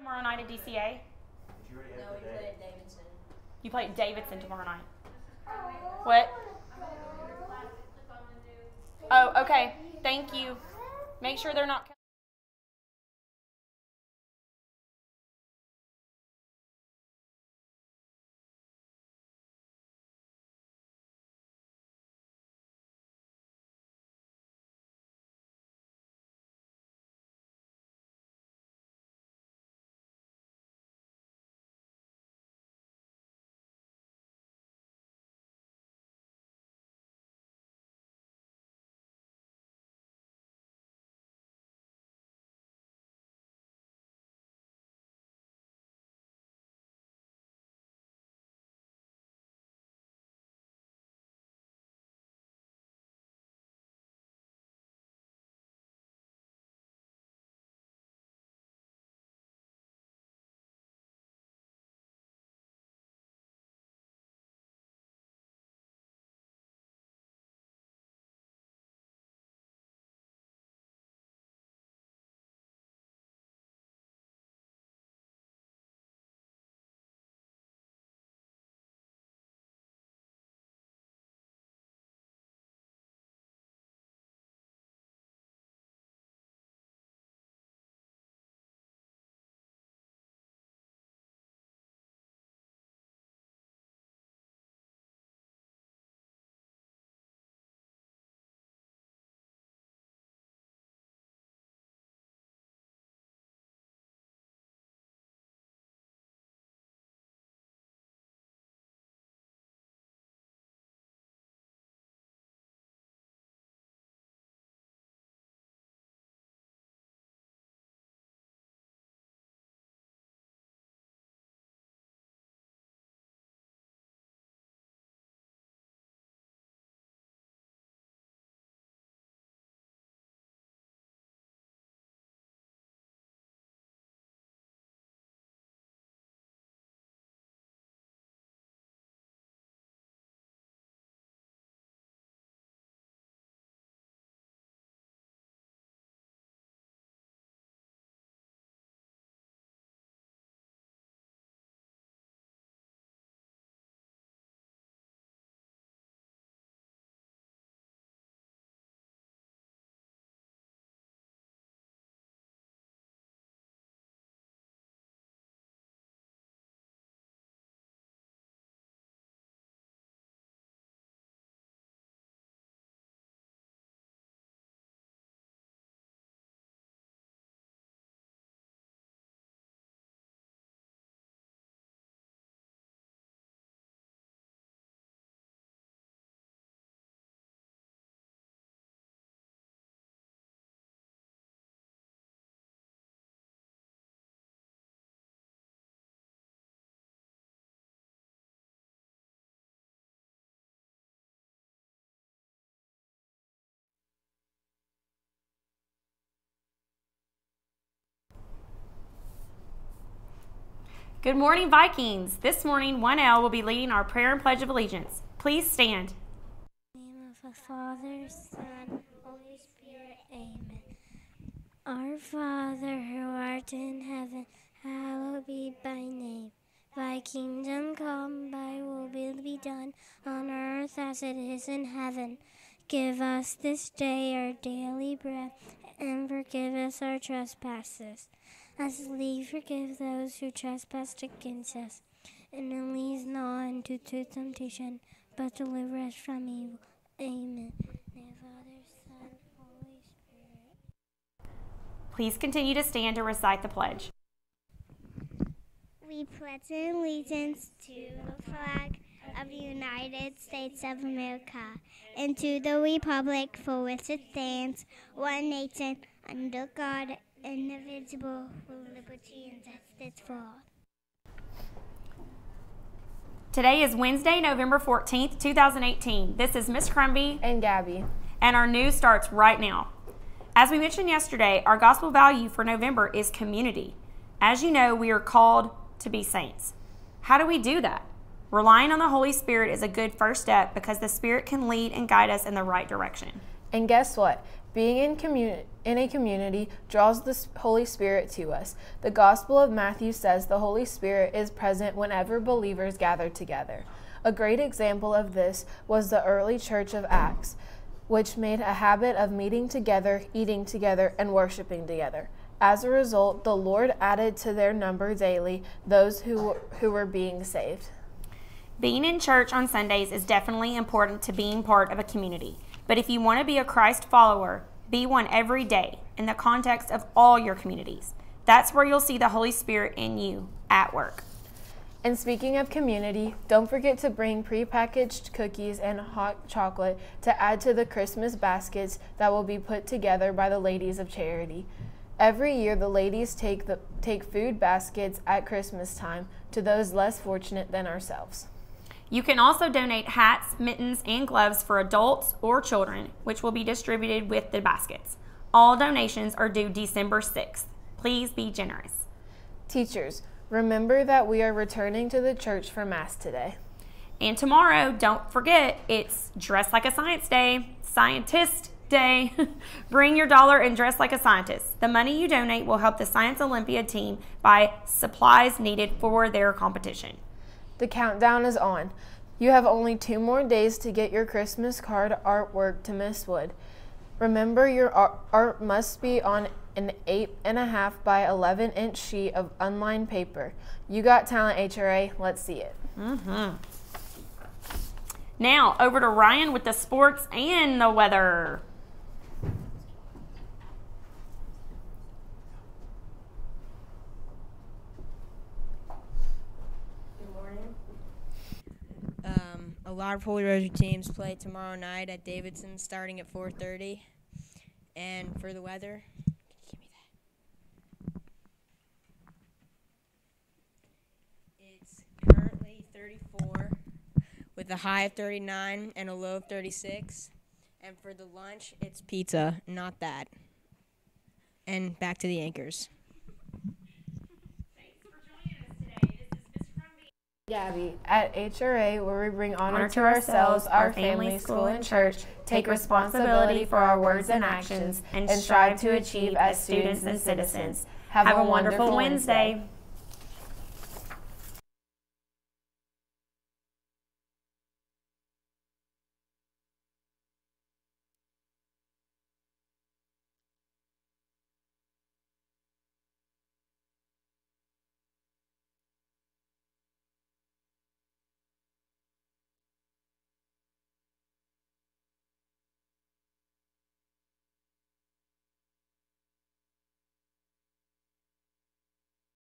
tomorrow night at DCA? No, we play at Davidson. You play at Davidson tomorrow night. What? Oh, okay. Thank you. Make sure they're not... Good morning, Vikings. This morning, 1L will be leading our prayer and pledge of allegiance. Please stand. In the name of the Father, Son, Holy Spirit, amen. Our Father, who art in heaven, hallowed be thy name. Thy kingdom come, thy will be done, on earth as it is in heaven. Give us this day our daily bread, and forgive us our trespasses, as we forgive those who trespass against us. And lead us not into temptation, but deliver us from evil. Amen. In the Father, Son, Holy Spirit. Please continue to stand to recite the pledge. We pledge allegiance to the flag of the United States of America and to the republic for which it stands, one nation, under God, indivisible, with liberty and justice for all. Today is Wednesday, November 14th, 2018. This is Miss Crumby and Gabby, and our news starts right now. As we mentioned yesterday, our gospel value for November is community. As you know, we are called to be saints. How do we do that? Relying on the Holy Spirit is a good first step because the Spirit can lead and guide us in the right direction. And guess what? Being in a community draws the Holy Spirit to us. The Gospel of Matthew says the Holy Spirit is present whenever believers gather together. A great example of this was the early church of Acts, which made a habit of meeting together, eating together, and worshiping together. As a result, the Lord added to their number daily those who were being saved. Being in church on Sundays is definitely important to being part of a community. But if you want to be a Christ follower, be one every day in the context of all your communities. That's where you'll see the Holy Spirit in you at work. And speaking of community, don't forget to bring prepackaged cookies and hot chocolate to add to the Christmas baskets that will be put together by the Ladies of Charity. Every year, the ladies take food baskets at Christmas time to those less fortunate than ourselves. You can also donate hats, mittens, and gloves for adults or children, which will be distributed with the baskets. All donations are due December 6th. Please be generous. Teachers, remember that we are returning to the church for Mass today. And tomorrow, don't forget, it's Dress Like a Science Day, Scientist Day. Bring your dollar and dress like a scientist. The money you donate will help the Science Olympiad team buy supplies needed for their competition. The countdown is on. You have only 2 more days to get your Christmas card artwork to Miss Wood. Remember, your art must be on an 8.5 by 11-inch sheet of unlined paper. You got talent, HRA. Let's see it. Now, over to Ryan with the sports and the weather. A lot of Holy Rosary teams play tomorrow night at Davidson starting at 4:30. And for the weather, give me that. It's currently 34 with a high of 39 and a low of 36. And for the lunch, it's pizza, not that. And back to the anchors. Gabby, at HRA, where we bring honor to ourselves, our family, school, and church, take responsibility for our words and actions, and strive to achieve as students and citizens. Have a wonderful Wednesday.